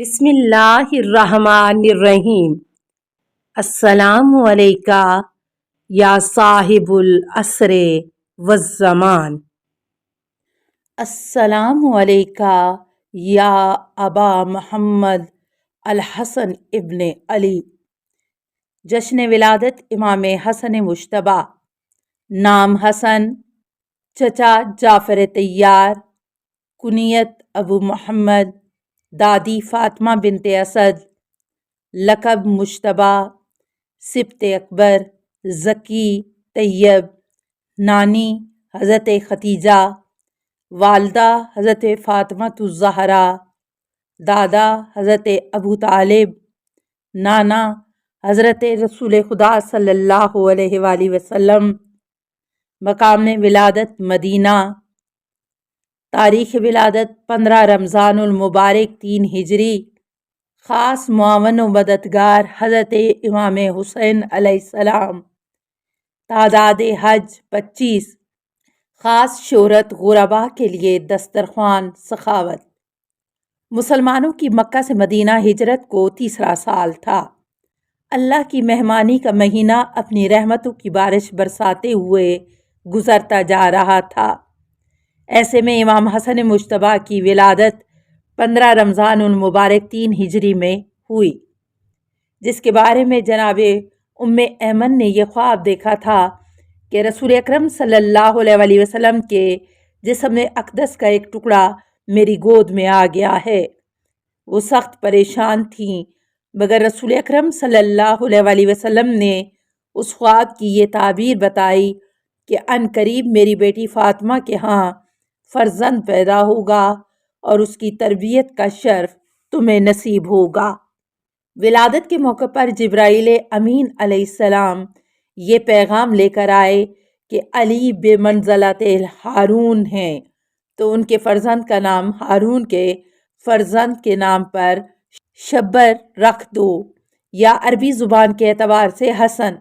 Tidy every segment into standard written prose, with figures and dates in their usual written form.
بسم اللہ الرحمن الرحیم۔ السلام علیکہ یا صاحب العصر والزمان۔ السلام علیکہ یا ابا محمد الحسن ابن علی۔ جشن ولادت امام حسن مجتبیٰ۔ نام حسن، چچا جعفر طیار، کنیت ابو محمد، دادی فاطمہ بنت اسد، لقب مجتبیٰ، سبط اکبر، ذکی، طیب، نانی حضرت ختیجہ، والدہ حضرت فاطمۃ الزہرا، دادا حضرت ابو طالب، نانا حضرت رسول خدا صلی اللہ علیہ وآلہ وسلم۔ مقام ولادت مدینہ۔ تاریخ ولادت 15 رمضان المبارک 3 ہجری۔ خاص معاون و مددگار حضرت امام حسین علیہ السلام۔ تعداد حج 25۔ خاص شہرت غربا کے لیے دسترخوان سخاوت۔ مسلمانوں کی مکہ سے مدینہ ہجرت کو تیسرا سال تھا۔ اللہ کی مہمانی کا مہینہ اپنی رحمتوں کی بارش برساتے ہوئے گزرتا جا رہا تھا۔ ایسے میں امام حسن مجتبیٰ کی ولادت 15 رمضان المبارک 3 ہجری میں ہوئی، جس کے بارے میں جناب ام ایمن نے یہ خواب دیکھا تھا کہ رسول اکرم صلی اللہ علیہ وآلہ وسلم کے جسم اقدس کا ایک ٹکڑا میری گود میں آ گیا ہے۔ وہ سخت پریشان تھیں، مگر رسول اکرم صلی اللہ علیہ وآلہ وسلم نے اس خواب کی یہ تعبیر بتائی کہ عن قریب میری بیٹی فاطمہ کے ہاں فرزند پیدا ہوگا اور اس کی تربیت کا شرف تمہیں نصیب ہوگا۔ ولادت کے موقع پر جبرائیل امین علیہ السلام یہ پیغام لے کر آئے کہ علی بمنزلۃ ہارون ہیں، تو ان کے فرزند کا نام ہارون کے فرزند کے نام پر شبر رکھ دو، یا عربی زبان کے اعتبار سے حسن۔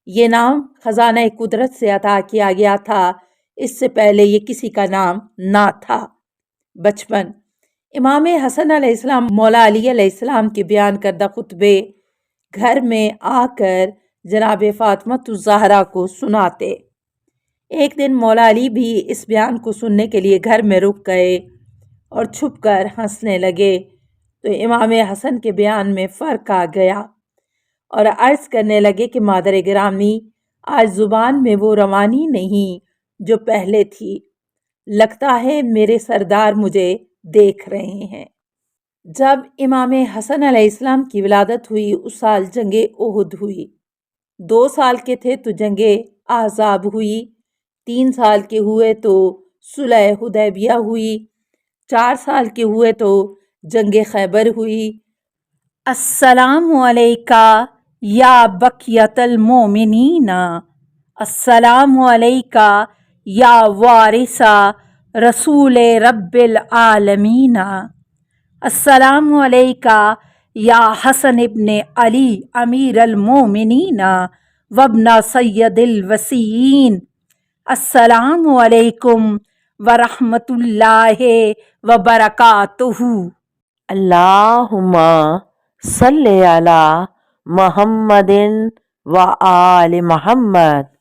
یہ نام خزانہ قدرت سے عطا کیا گیا تھا، اس سے پہلے یہ کسی کا نام نہ تھا۔ بچپن۔ امام حسن علیہ السلام مولا علی علیہ السلام کے بیان کردہ خطبے گھر میں آ کر جناب فاطمۃ الزہرا کو سناتے۔ ایک دن مولا علی بھی اس بیان کو سننے کے لیے گھر میں رک گئے اور چھپ کر ہنسنے لگے، تو امام حسن کے بیان میں فرق آ گیا اور عرض کرنے لگے کہ مادر گرامی، آج زبان میں وہ روانی نہیں جو پہلے تھی، لگتا ہے میرے سردار مجھے دیکھ رہے ہیں۔ جب امام حسن علیہ السلام کی ولادت ہوئی اس سال جنگ احد ہوئی۔ 2 سال کے تھے تو جنگ احزاب ہوئی، 3 سال کے ہوئے تو صلح حدیبیہ ہوئی، 4 سال کے ہوئے تو جنگ خیبر ہوئی۔ السلام علیکہ یا بقیۃ المؤمنین، السلام علیکہ یا وارث رسول رب العالمین، السلام علیکہ یا حسن ابن علی امیر المؤمنین وابن سید الوصیین، السلام علیکم ورحمۃ اللہ وبرکاتہ۔ اللہم صلی علی محمد و آل محمد۔